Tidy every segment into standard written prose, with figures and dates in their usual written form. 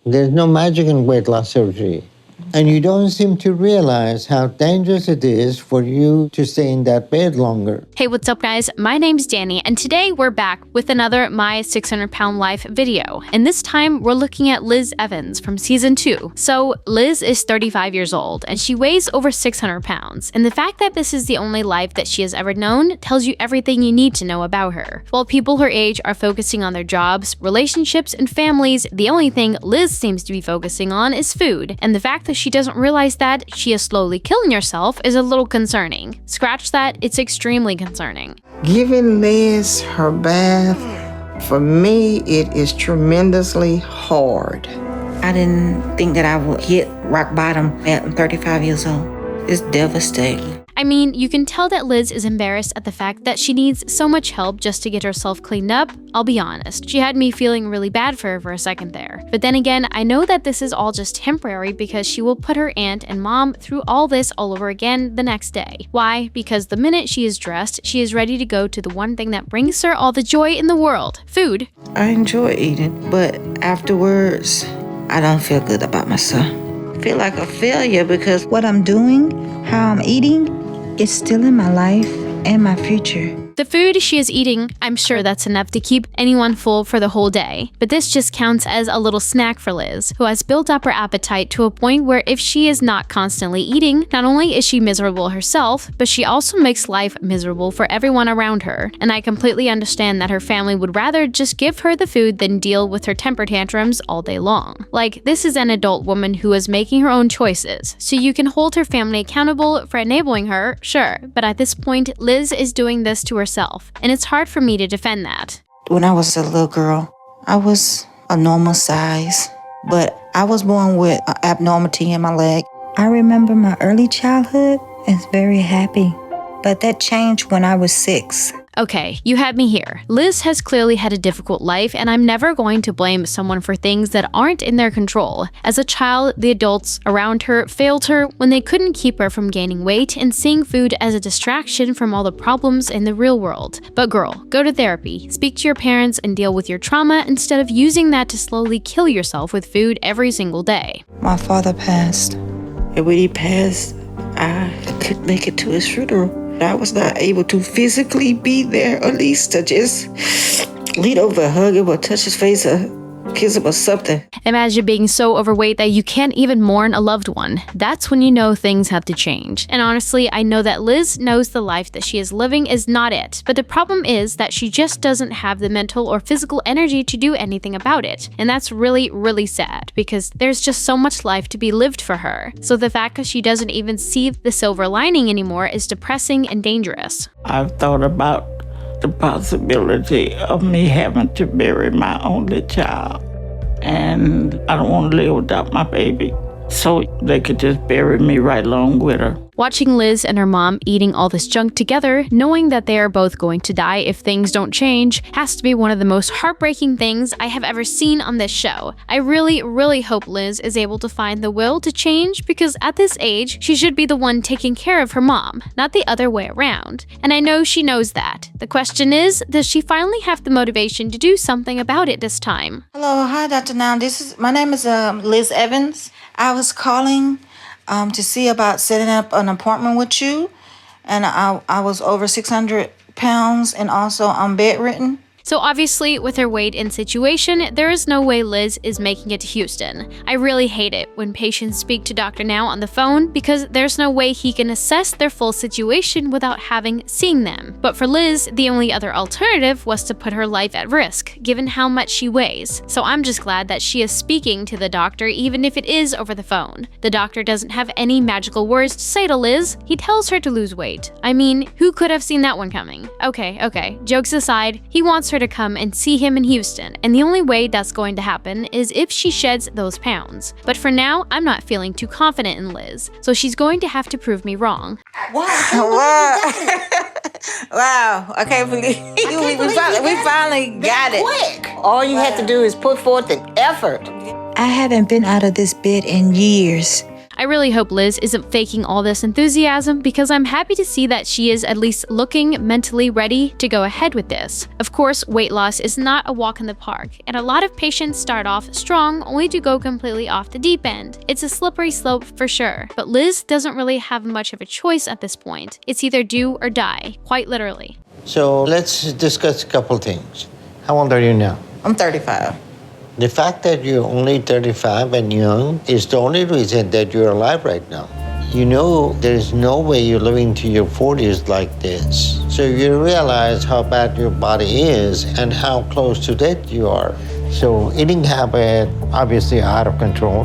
There's no magic in weight loss surgery. And you don't seem to realize how dangerous it is for you to stay in that bed longer. Hey, what's up guys? My name's Danny, and today we're back with another My 600 Pound Life video. And this time we're looking at Liz Evans from season 2. So Liz is 35 years old and she weighs over 600 pounds. And the fact that this is the only life that she has ever known tells you everything you need to know about her. While people her age are focusing on their jobs, relationships, and families, the only thing Liz seems to be focusing on is food. And the fact that she doesn't realize that she is slowly killing herself is a little concerning. Scratch that, it's extremely concerning. Giving Liz her bath, for me, it is tremendously hard. I didn't think that I would hit rock bottom at 35 years old. It's devastating. I mean, you can tell that Liz is embarrassed at the fact that she needs so much help just to get herself cleaned up. I'll be honest, she had me feeling really bad for her for a second there. But then again, I know that this is all just temporary because she will put her aunt and mom through all this all over again the next day. Why? Because the minute she is dressed, she is ready to go to the one thing that brings her all the joy in the world, food. I enjoy eating, but afterwards, I don't feel good about myself. I feel like a failure because what I'm doing, how I'm eating, it's still in my life and my future. The food she is eating, I'm sure that's enough to keep anyone full for the whole day. But this just counts as a little snack for Liz, who has built up her appetite to a point where if she is not constantly eating, not only is she miserable herself, but she also makes life miserable for everyone around her. And I completely understand that her family would rather just give her the food than deal with her temper tantrums all day long. Like, this is an adult woman who is making her own choices, so you can hold her family accountable for enabling her, sure, but at this point, Liz is doing this to herself, and it's hard for me to defend that. When I was a little girl, I was a normal size, but I was born with an abnormality in my leg. I remember my early childhood as very happy, but that changed when I was 6. Okay, you had me here. Liz has clearly had a difficult life, and I'm never going to blame someone for things that aren't in their control. As a child, the adults around her failed her when they couldn't keep her from gaining weight and seeing food as a distraction from all the problems in the real world. But girl, go to therapy, speak to your parents, and deal with your trauma instead of using that to slowly kill yourself with food every single day. My father passed, and when he passed, I couldn't make it to his funeral. I was not able to physically be there, at least to just lean over, hug him, or touch his face, or kiss him, or something. Imagine being so overweight that you can't even mourn a loved one. That's when you know things have to change. And honestly, I know that Liz knows the life that she is living is not it. But the problem is that she just doesn't have the mental or physical energy to do anything about it. And that's really, really sad because there's just so much life to be lived for her. So the fact that she doesn't even see the silver lining anymore is depressing and dangerous. I've thought about the possibility of me having to bury my only child. And I don't want to live without my baby. So they could just bury me right along with her. Watching Liz and her mom eating all this junk together, knowing that they are both going to die if things don't change, has to be one of the most heartbreaking things I have ever seen on this show. I really, really hope Liz is able to find the will to change because at this age, she should be the one taking care of her mom, not the other way around. And I know she knows that. The question is, does she finally have the motivation to do something about it this time? Hello, hi, Dr. Now. My name is Liz Evans. I was calling to see about setting up an appointment with you, and I was over 600 pounds and also I'm bedridden. So obviously, with her weight and situation, there is no way Liz is making it to Houston. I really hate it when patients speak to Dr. Now on the phone because there's no way he can assess their full situation without seeing them. But for Liz, the only other alternative was to put her life at risk, given how much she weighs. So I'm just glad that she is speaking to the doctor even if it is over the phone. The doctor doesn't have any magical words to say to Liz. He tells her to lose weight. I mean, who could have seen that one coming? Okay, jokes aside, he wants her to come and see him in Houston, and the only way that's going to happen is if she sheds those pounds. But for now, I'm not feeling too confident in Liz, so she's going to have to prove me wrong. Wow. Wow. I can't believe we finally got it. Quick. All you have to do is put forth an effort. I haven't been out of this bed in years. I really hope Liz isn't faking all this enthusiasm because I'm happy to see that she is at least looking mentally ready to go ahead with this. Of course, weight loss is not a walk in the park, and a lot of patients start off strong only to go completely off the deep end. It's a slippery slope for sure, but Liz doesn't really have much of a choice at this point. It's either do or die, quite literally. So let's discuss a couple things. How old are you now? I'm 35. The fact that you're only 35 and young is the only reason that you're alive right now. You know there's no way you're living to your 40s like this. So you realize how bad your body is and how close to death you are. So eating habit, obviously out of control,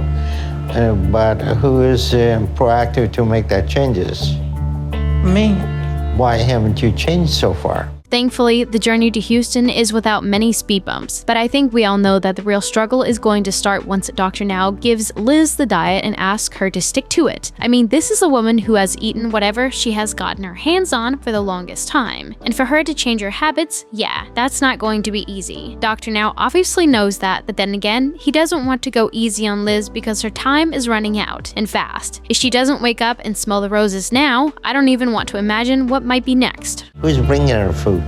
but who is proactive to make that changes? Me. Why haven't you changed so far? Thankfully, the journey to Houston is without many speed bumps, but I think we all know that the real struggle is going to start once Dr. Now gives Liz the diet and asks her to stick to it. I mean, this is a woman who has eaten whatever she has gotten her hands on for the longest time, and for her to change her habits, yeah, that's not going to be easy. Dr. Now obviously knows that, but then again, he doesn't want to go easy on Liz because her time is running out, and fast. If she doesn't wake up and smell the roses now, I don't even want to imagine what might be next. Who's bringing her food?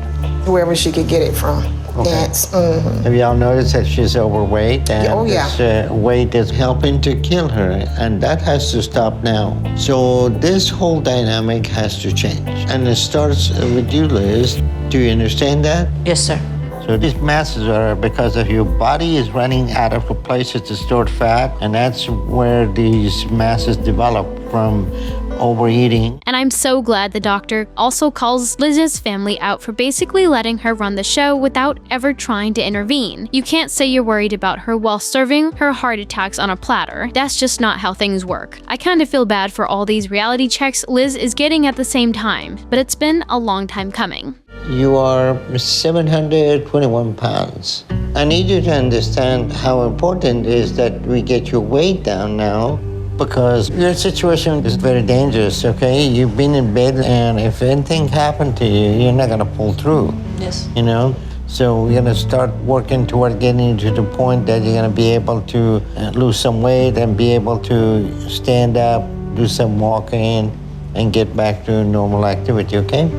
Wherever she could get it from. Okay. That's, Have y'all noticed that she's overweight? And Oh, yeah. this weight is helping to kill her, and that has to stop now. So this whole dynamic has to change. And it starts with you, Liz. Do you understand that? Yes, sir. So these masses are because of your body is running out of places to store fat, and that's where these masses develop from overeating. And I'm so glad the doctor also calls Liz's family out for basically letting her run the show without ever trying to intervene. You can't say you're worried about her while serving her heart attacks on a platter. That's just not how things work. I kind of feel bad for all these reality checks Liz is getting at the same time, but it's been a long time coming. You are 721 pounds. I need you to understand how important it is that we get your weight down now, because your situation is very dangerous, okay? You've been in bed, and if anything happened to you, you're not gonna pull through. Yes. You know? So we're gonna start working toward getting you to the point that you're gonna be able to lose some weight and be able to stand up, do some walking, and get back to normal activity, okay?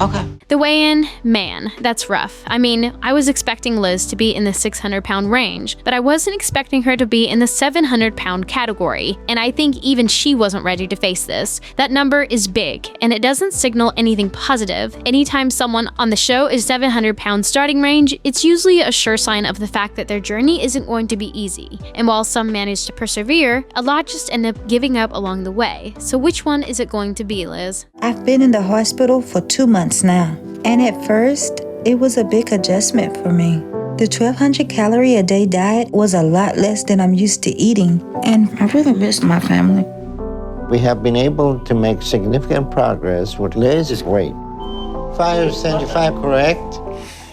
Okay. The weigh-in, man, that's rough. I mean, I was expecting Liz to be in the 600-pound range, but I wasn't expecting her to be in the 700-pound category, and I think even she wasn't ready to face this. That number is big, and it doesn't signal anything positive. Anytime someone on the show is 700-pound starting range, it's usually a sure sign of the fact that their journey isn't going to be easy. And while some manage to persevere, a lot just end up giving up along the way. So which one is it going to be, Liz? I've been in the hospital for 2 months now. And at first, it was a big adjustment for me. The 1,200 calorie a day diet was a lot less than I'm used to eating, and I really missed my family. We have been able to make significant progress with Liz's weight. 575, correct?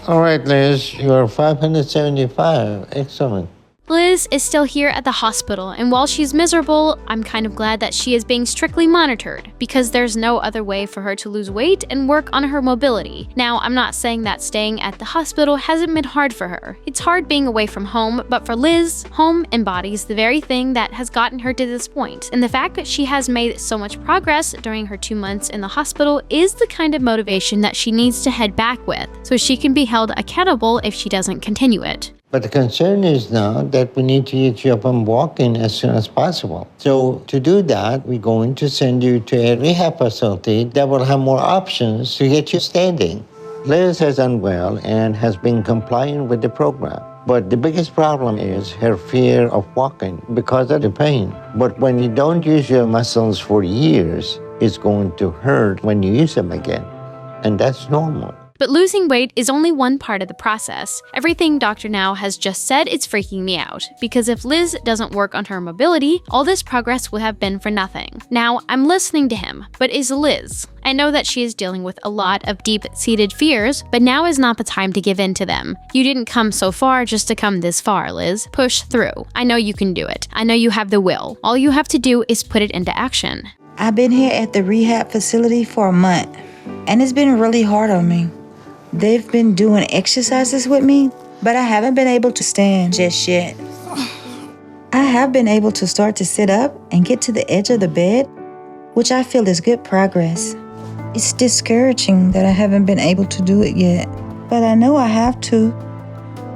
All right, Liz, you're 575. Excellent. Liz is still here at the hospital, and while she's miserable, I'm kind of glad that she is being strictly monitored, because there's no other way for her to lose weight and work on her mobility. Now, I'm not saying that staying at the hospital hasn't been hard for her. It's hard being away from home, but for Liz, home embodies the very thing that has gotten her to this point, and the fact that she has made so much progress during her 2 months in the hospital is the kind of motivation that she needs to head back with, so she can be held accountable if she doesn't continue it. But the concern is now that we need to get you up and walking as soon as possible. So to do that, we're going to send you to a rehab facility that will have more options to get you standing. Liz is unwell and has been complying with the program. But the biggest problem is her fear of walking because of the pain. But when you don't use your muscles for years, it's going to hurt when you use them again. And that's normal. But losing weight is only one part of the process. Everything Dr. Now has just said is freaking me out, because if Liz doesn't work on her mobility, all this progress would have been for nothing. Now, I'm listening to him, but is Liz? I know that she is dealing with a lot of deep-seated fears, but now is not the time to give in to them. You didn't come so far just to come this far, Liz. Push through. I know you can do it. I know you have the will. All you have to do is put it into action. I've been here at the rehab facility for a month, and it's been really hard on me. They've been doing exercises with me, but I haven't been able to stand just yet. I have been able to start to sit up and get to the edge of the bed, which I feel is good progress. It's discouraging that I haven't been able to do it yet, but I know I have to,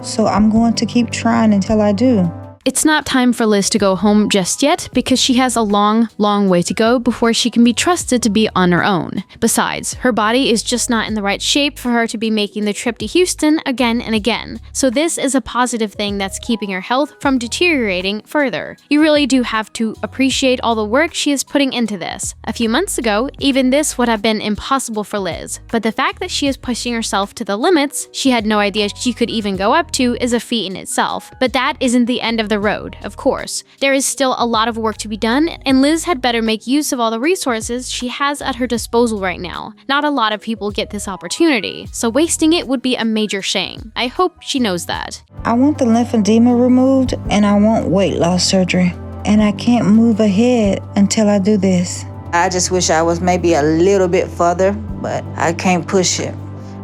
so I'm going to keep trying until I do. It's not time for Liz to go home just yet because she has a long, long way to go before she can be trusted to be on her own. Besides, her body is just not in the right shape for her to be making the trip to Houston again and again. So this is a positive thing that's keeping her health from deteriorating further. You really do have to appreciate all the work she is putting into this. A few months ago, even this would have been impossible for Liz. But the fact that she is pushing herself to the limits she had no idea she could even go up to is a feat in itself. But that isn't the end of the road, of course. There is still a lot of work to be done, and Liz had better make use of all the resources she has at her disposal right now. Not a lot of people get this opportunity, so wasting it would be a major shame. I hope she knows that. I want the lymphedema removed, and I want weight loss surgery. And I can't move ahead until I do this. I just wish I was maybe a little bit further, but I can't push it.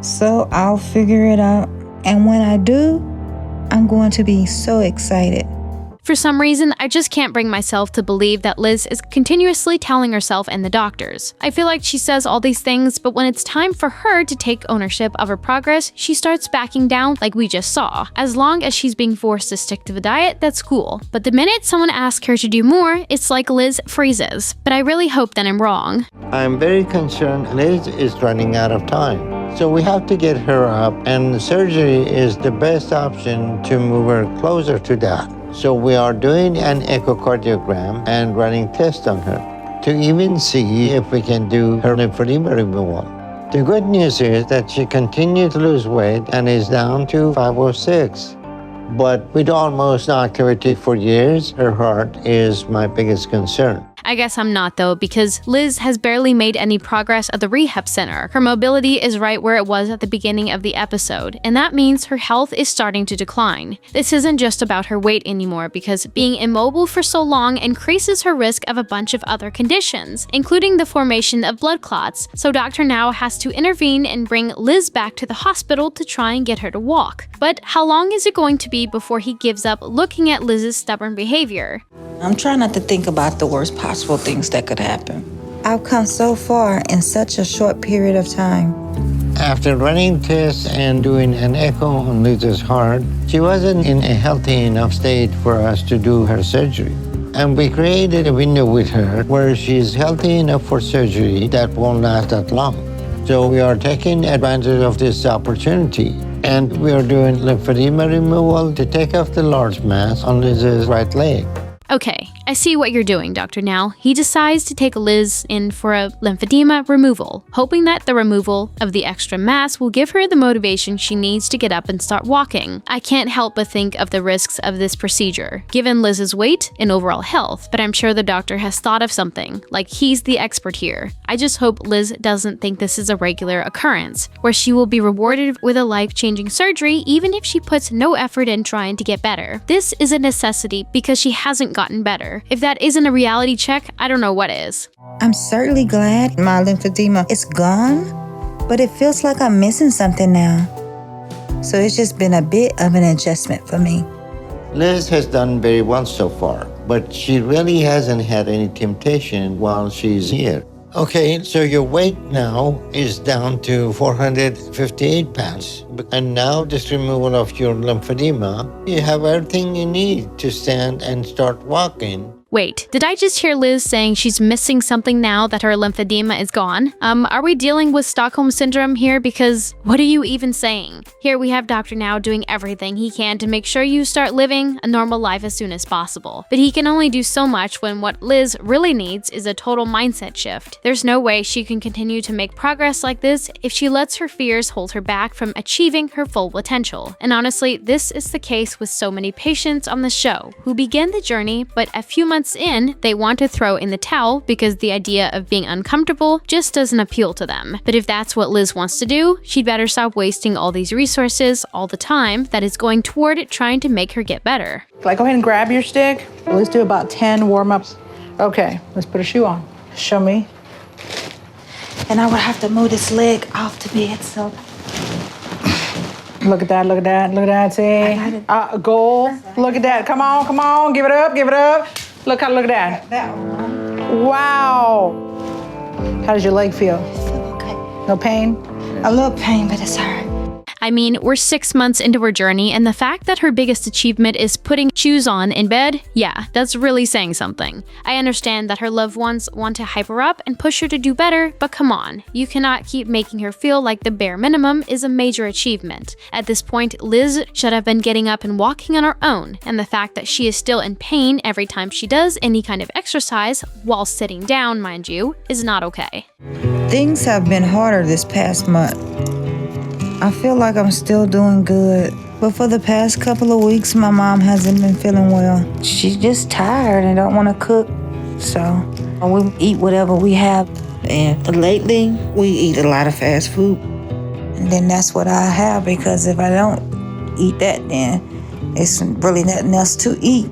So I'll figure it out. And when I do, I'm going to be so excited. For some reason, I just can't bring myself to believe that Liz is continuously telling herself and the doctors. I feel like she says all these things, but when it's time for her to take ownership of her progress, she starts backing down like we just saw. As long as she's being forced to stick to the diet, that's cool. But the minute someone asks her to do more, it's like Liz freezes. But I really hope that I'm wrong. I'm very concerned Liz is running out of time. So we have to get her up, and surgery is the best option to move her closer to that. So we are doing an echocardiogram and running tests on her to even see if we can do her lymphedema removal. The good news is that she continued to lose weight and is down to 506. But with almost no activity for years, her heart is my biggest concern. I guess I'm not though, because Liz has barely made any progress at the rehab center. Her mobility is right where it was at the beginning of the episode, and that means her health is starting to decline. This isn't just about her weight anymore, because being immobile for so long increases her risk of a bunch of other conditions, including the formation of blood clots. So Dr. Now has to intervene and bring Liz back to the hospital to try and get her to walk. But how long is it going to be before he gives up looking at Liz's stubborn behavior? I'm trying not to think about the worst possible things that could happen. I've come so far in such a short period of time. After running tests and doing an echo on Liz's heart, she wasn't in a healthy enough state for us to do her surgery. And we created a window with her where she's healthy enough for surgery that won't last that long. So we are taking advantage of this opportunity. And we are doing lymphedema removal to take off the large mass on Liz's right leg. Okay, I see what you're doing, Dr. Now. He decides to take Liz in for a lymphedema removal, hoping that the removal of the extra mass will give her the motivation she needs to get up and start walking. I can't help but think of the risks of this procedure, given Liz's weight and overall health, but I'm sure the doctor has thought of something, like he's the expert here. I just hope Liz doesn't think this is a regular occurrence, where she will be rewarded with a life-changing surgery even if she puts no effort in trying to get better. This is a necessity because she hasn't gotten better. If that isn't a reality check, I don't know what is. I'm certainly glad my lymphedema is gone, but it feels like I'm missing something now. So it's just been a bit of an adjustment for me. Liz has done very well so far, but she really hasn't had any temptation while she's here. Okay, so your weight now is down to 458 pounds. And now this removal of your lymphedema, you have everything you need to stand and start walking. Wait, did I just hear Liz saying she's missing something now that her lymphedema is gone? Are we dealing with Stockholm Syndrome here? Because what are you even saying? Here we have Dr. Now doing everything he can to make sure you start living a normal life as soon as possible. But he can only do so much when what Liz really needs is a total mindset shift. There's no way she can continue to make progress like this if she lets her fears hold her back from achieving her full potential. And honestly, this is the case with so many patients on the show who begin the journey, but a few months in, they want to throw in the towel because the idea of being uncomfortable just doesn't appeal to them. But if that's what Liz wants to do, she'd better stop wasting all these resources, all the time that is going toward trying to make her get better. Like, go ahead and grab your stick. Let's do about 10 warm-ups. Okay, let's put a shoe on. Show me. And I would have to move this leg off the bed, so Look at that, look at that, look at that, see? A goal. Look at that. Come on, give it up, give it up. Look at that. Wow. How does your leg feel? Okay. No pain? A little pain, but it's hurt. I mean, we're 6 months into her journey, and the fact that her biggest achievement is putting shoes on in bed, yeah, that's really saying something. I understand that her loved ones want to hype her up and push her to do better, but come on, you cannot keep making her feel like the bare minimum is a major achievement. At this point, Liz should have been getting up and walking on her own, and the fact that she is still in pain every time she does any kind of exercise, while sitting down, mind you, is not okay. Things have been harder this past month. I feel like I'm still doing good, but for the past couple of weeks, my mom hasn't been feeling well. She's just tired and don't want to cook, so we eat whatever we have. And lately, we eat a lot of fast food. And then that's what I have, because if I don't eat that, then it's really nothing else to eat.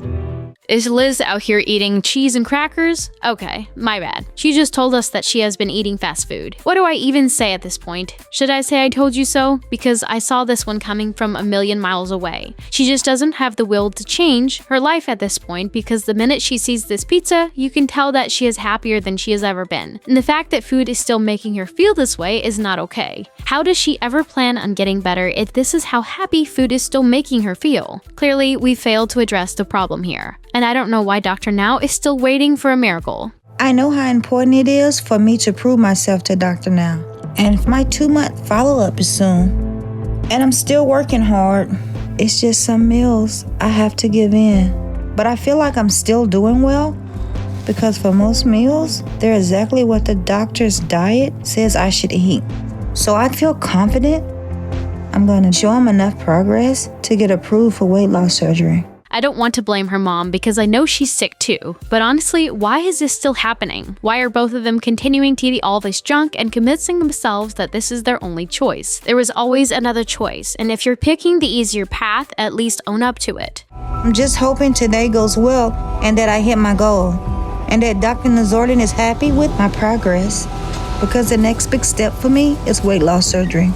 Is Liz out here eating cheese and crackers? Okay, my bad. She just told us that she has been eating fast food. What do I even say at this point? Should I say I told you so? Because I saw this one coming from a million miles away. She just doesn't have the will to change her life at this point, because the minute she sees this pizza, you can tell that she is happier than she has ever been. And the fact that food is still making her feel this way is not okay. How does she ever plan on getting better if this is how happy food is still making her feel? Clearly, we failed to address the problem here. And I don't know why Dr. Now is still waiting for a miracle. I know how important it is for me to prove myself to Dr. Now. And my 2-month follow-up is soon. And I'm still working hard. It's just some meals I have to give in. But I feel like I'm still doing well, because for most meals, they're exactly what the doctor's diet says I should eat. So I feel confident I'm going to show him enough progress to get approved for weight loss surgery. I don't want to blame her mom because I know she's sick too, but honestly, why is this still happening? Why are both of them continuing to eat all this junk and convincing themselves that this is their only choice? There is always another choice, and if you're picking the easier path, at least own up to it. I'm just hoping today goes well and that I hit my goal, and that Dr. Nazardin is happy with my progress, because the next big step for me is weight loss surgery.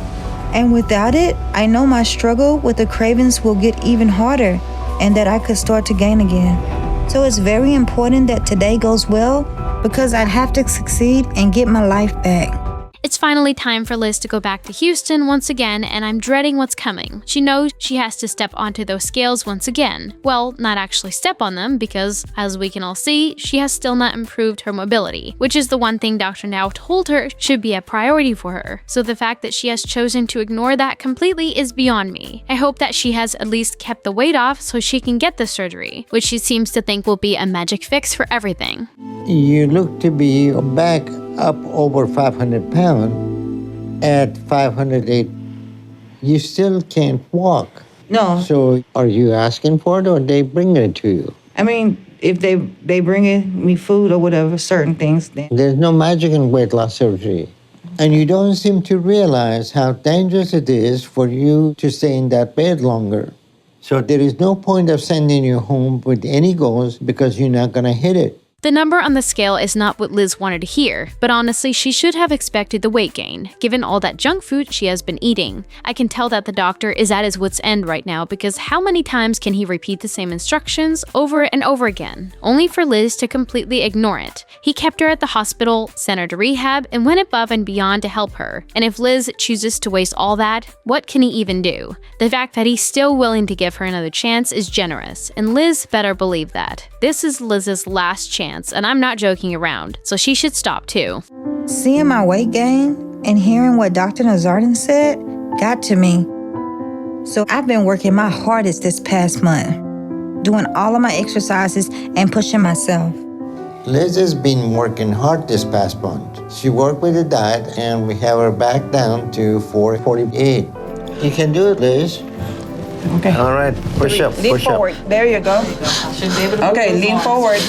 And without it, I know my struggle with the cravings will get even harder, and that I could start to gain again. So it's very important that today goes well, because I have to succeed and get my life back. It's finally time for Liz to go back to Houston once again, and I'm dreading what's coming. She knows she has to step onto those scales once again. Well, not actually step on them, because, as we can all see, she has still not improved her mobility, which is the one thing Dr. Now told her should be a priority for her. So the fact that she has chosen to ignore that completely is beyond me. I hope that she has at least kept the weight off so she can get the surgery, which she seems to think will be a magic fix for everything. You look to be back up over 500 pounds. At 508, you still can't walk. No. So are you asking for it, or they bring it to you? I mean, if they bring in me food or whatever, certain things, then There's no magic in weight loss surgery. And you don't seem to realize how dangerous it is for you to stay in that bed longer. So there is no point of sending you home with any goals, because you're not going to hit it. The number on the scale is not what Liz wanted to hear, but honestly, she should have expected the weight gain, given all that junk food she has been eating. I can tell that the doctor is at his wit's end right now, because how many times can he repeat the same instructions over and over again, only for Liz to completely ignore it? He kept her at the hospital, sent her to rehab, and went above and beyond to help her. And if Liz chooses to waste all that, what can he even do? The fact that he's still willing to give her another chance is generous, and Liz better believe that. This is Liz's last chance, and I'm not joking around, so she should stop too. Seeing my weight gain and hearing what Dr. Nazardin said got to me. So I've been working my hardest this past month, doing all of my exercises and pushing myself. Liz has been working hard this past month. She worked with the diet, and we have her back down to 448. You can do it, Liz. Okay. All right, push up, Lean push forward. up. There you go. Should be able to Okay, lean forward.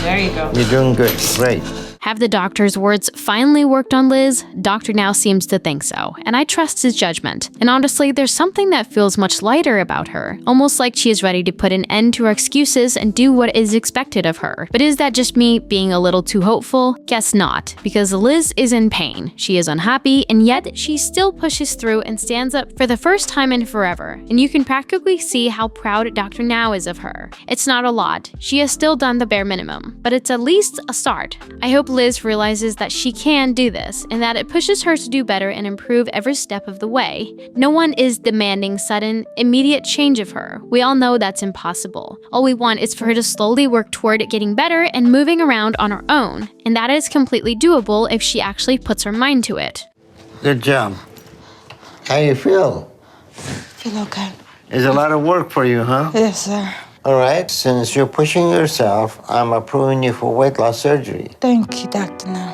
There you go. You're doing good, great. Have the doctor's words finally worked on Liz? Dr. Now seems to think so, and I trust his judgment. And honestly, there's something that feels much lighter about her, almost like she is ready to put an end to her excuses and do what is expected of her. But is that just me being a little too hopeful? Guess not, because Liz is in pain. She is unhappy, and yet she still pushes through and stands up for the first time in forever. And you can practically see how proud Dr. Now is of her. It's not a lot. She has still done the bare minimum, but it's at least a start. I hope Liz realizes that she can do this, and that it pushes her to do better and improve every step of the way. No one is demanding sudden, immediate change of her. We all know that's impossible. All we want is for her to slowly work toward getting better and moving around on her own, and that is completely doable if she actually puts her mind to it. Good job. How you feel? Feel okay. It's a lot of work for you, huh? Yes, sir. All right, since you're pushing yourself, I'm approving you for weight loss surgery. Thank you, Dr. Now.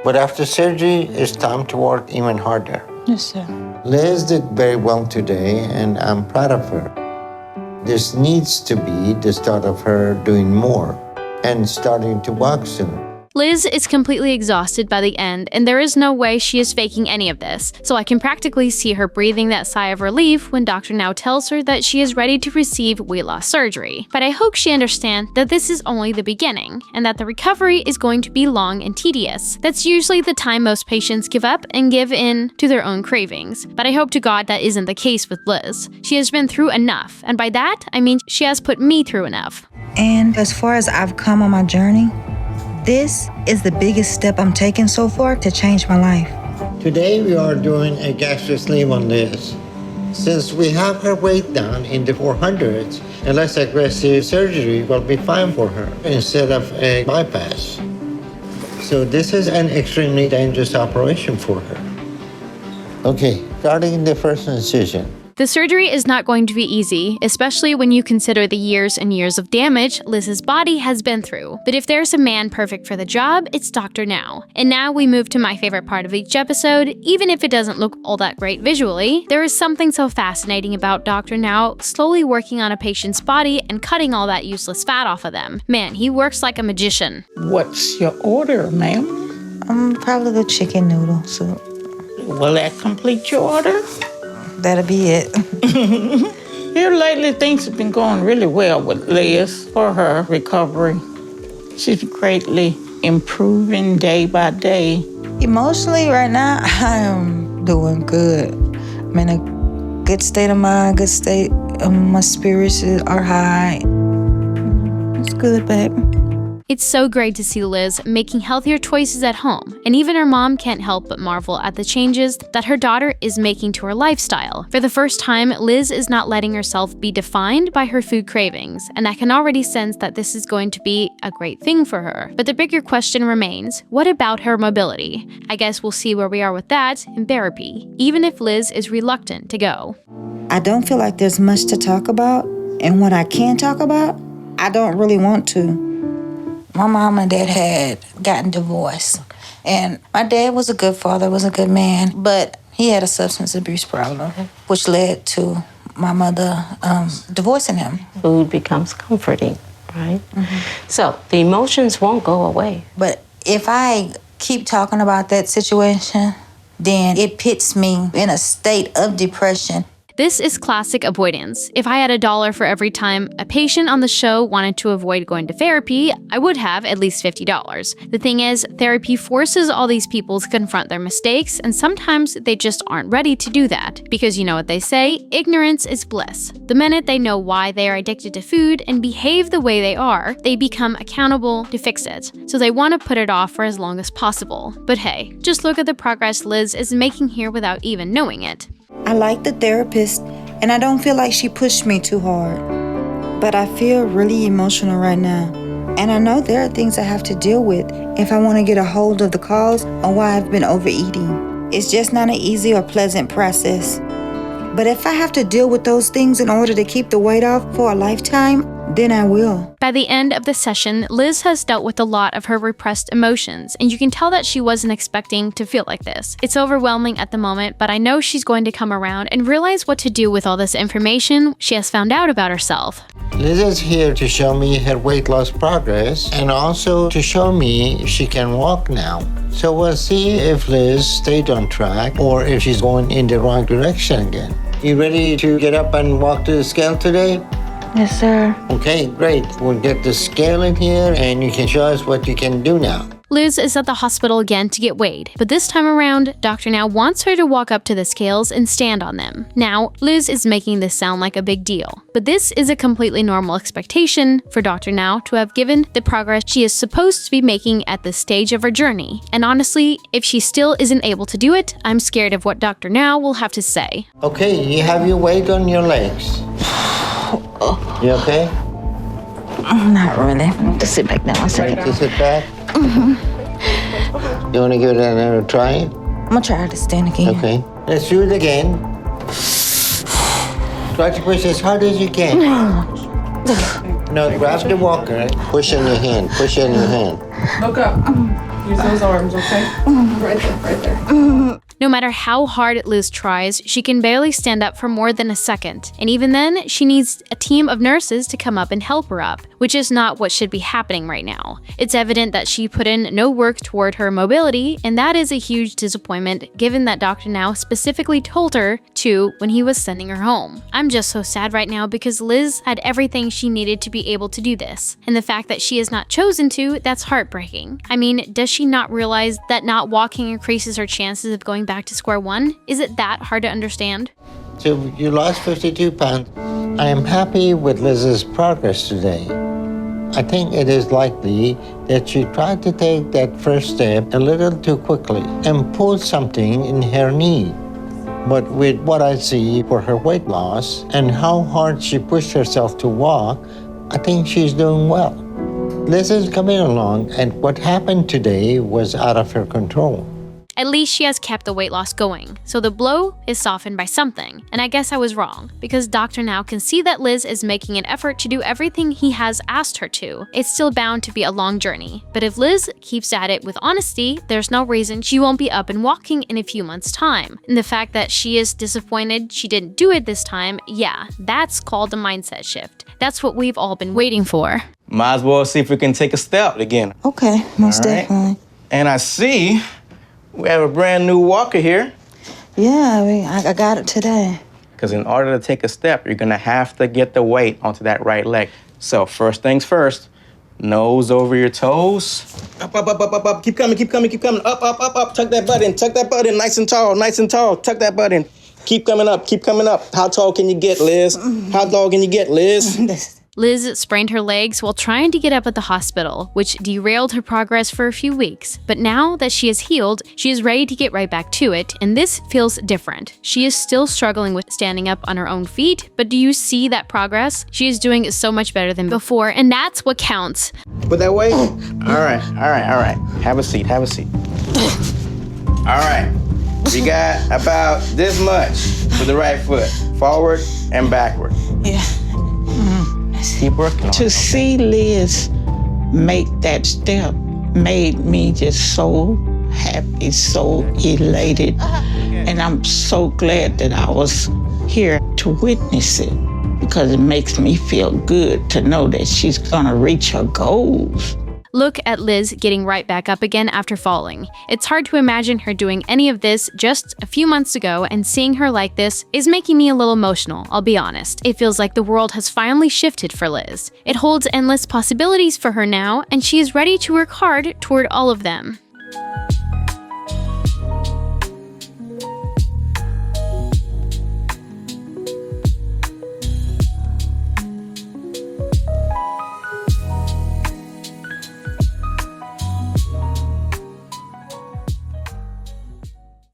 But after surgery, it's time to work even harder. Yes, sir. Liz did very well today, and I'm proud of her. This needs to be the start of her doing more and starting to walk soon. Liz is completely exhausted by the end, and there is no way she is faking any of this, so I can practically see her breathing that sigh of relief when Dr. Now tells her that she is ready to receive weight loss surgery. But I hope she understands that this is only the beginning, and that the recovery is going to be long and tedious. That's usually the time most patients give up and give in to their own cravings. But I hope to God that isn't the case with Liz. She has been through enough, and by that, I mean she has put me through enough. And as far as I've come on my journey, this is the biggest step I'm taking so far to change my life. Today we are doing a gastric sleeve on Liz. Since we have her weight down in the 400s, a less aggressive surgery will be fine for her instead of a bypass. So this is an extremely dangerous operation for her. Okay, starting the first incision. The surgery is not going to be easy, especially when you consider the years and years of damage Liz's body has been through. But if there's a man perfect for the job, it's Dr. Now. And now we move to my favorite part of each episode. Even if it doesn't look all that great visually, there is something so fascinating about Dr. Now slowly working on a patient's body and cutting all that useless fat off of them. Man, he works like a magician. What's your order, ma'am? Probably the chicken noodle soup. Will that complete your order? That'll be it. Here lately, things have been going really well with Liz for her recovery. She's greatly improving day by day. Emotionally, right now, I am doing good. I'm in a good state of mind, good state. My spirits are high. It's good, babe. It's so great to see Liz making healthier choices at home, and even her mom can't help but marvel at the changes that her daughter is making to her lifestyle. For the first time, Liz is not letting herself be defined by her food cravings, and I can already sense that this is going to be a great thing for her. But the bigger question remains, what about her mobility? I guess we'll see where we are with that in therapy, even if Liz is reluctant to go. I don't feel like there's much to talk about, and what I can talk about, I don't really want to. My mom and dad had gotten divorced. And my dad was a good father, was a good man, but he had a substance abuse problem, which led to my mother divorcing him. Food becomes comforting, right? So the emotions won't go away. But if I keep talking about that situation, then it puts me in a state of depression. This is classic avoidance. If I had $1 for every time a patient on the show wanted to avoid going to therapy, I would have at least $50. The thing is, therapy forces all these people to confront their mistakes, and sometimes they just aren't ready to do that. Because you know what they say, ignorance is bliss. The minute they know why they are addicted to food and behave the way they are, they become accountable to fix it. So they want to put it off for as long as possible. But hey, just look at the progress Liz is making here without even knowing it. I like the therapist, and I don't feel like she pushed me too hard. But I feel really emotional right now. And I know there are things I have to deal with if I want to get a hold of the cause or why I've been overeating. It's just not an easy or pleasant process. But if I have to deal with those things in order to keep the weight off for a lifetime, then I will. By the end of the session, Liz has dealt with a lot of her repressed emotions, and you can tell that she wasn't expecting to feel like this. It's overwhelming at the moment, but I know she's going to come around and realize what to do with all this information she has found out about herself. Liz is here to show me her weight loss progress and also to show me if she can walk now. So we'll see if Liz stayed on track or if she's going in the wrong direction again. You ready to get up and walk to the scale today? Yes, sir. Okay, great. We'll get the scale in here and you can show us what you can do now. Liz is at the hospital again to get weighed, but this time around, Dr. Now wants her to walk up to the scales and stand on them. Now, Liz is making this sound like a big deal, but this is a completely normal expectation for Dr. Now to have given the progress she is supposed to be making at this stage of her journey. And honestly, if she still isn't able to do it, I'm scared of what Dr. Now will have to say. Okay, you have your weight on your legs. You okay? Not really. Just sit back down. Right to sit back? You want to give it another try? I'm gonna try to stand again. Okay. Let's do it again. Try to push as hard as you can. No, grab the walker. Push in your hand. Push in your hand. Look up. Use those arms, okay? Right there. No matter how hard Liz tries, she can barely stand up for more than a second. And even then, she needs a team of nurses to come up and help her up, which is not what should be happening right now. It's evident that she put in no work toward her mobility, and that is a huge disappointment given that Dr. Now specifically told her to when he was sending her home. I'm just so sad right now because Liz had everything she needed to be able to do this. And the fact that she has not chosen to, that's heartbreaking. I mean, does she not realize that not walking increases her chances of going back to square one? Is it that hard to understand? So you lost 52 pounds. I am happy with Liz's progress today. I think it is likely that she tried to take that first step a little too quickly and pulled something in her knee. But with what I see for her weight loss and how hard she pushed herself to walk, I think she's doing well. Liz is coming along, and what happened today was out of her control. At least she has kept the weight loss going, so the blow is softened by something. And I guess I was wrong, because Dr. Now can see that Liz is making an effort to do everything he has asked her to. It's still bound to be a long journey, but if Liz keeps at it with honesty, there's no reason she won't be up and walking in a few months' time. And the fact that she is disappointed she didn't do it this time, yeah, that's called a mindset shift. That's what we've all been waiting for. Might as well see if we can take a step again. Okay, most All right. definitely. And I see we have a brand new walker here. Yeah, I got it today. Because in order to take a step, you're gonna have to get the weight onto that right leg. So first things first, nose over your toes. Up, up, up, up, up, up. Keep coming, keep coming, keep coming. Up, up, up, up. Tuck that butt in, nice and tall, nice and tall. Tuck that butt in. Keep coming up, keep coming up. How tall can you get, Liz? How tall can you get, Liz? Liz sprained her legs while trying to get up at the hospital, which derailed her progress for a few weeks. But now that she is healed, she is ready to get right back to it, and this feels different. She is still struggling with standing up on her own feet, but do you see that progress? She is doing so much better than before, and that's what counts. Put that weight. All right. Have a seat, have a seat. All right. We got about this much to the right foot, forward and backward. Yeah. Keep working on To it. see Liz make that step made me just so happy, so elated. And I'm so glad that I was here to witness it because it makes me feel good to know that she's gonna reach her goals. Look at Liz getting right back up again after falling. It's hard to imagine her doing any of this just a few months ago, and seeing her like this is making me a little emotional, I'll be honest. It feels like the world has finally shifted for Liz. It holds endless possibilities for her now, and she is ready to work hard toward all of them.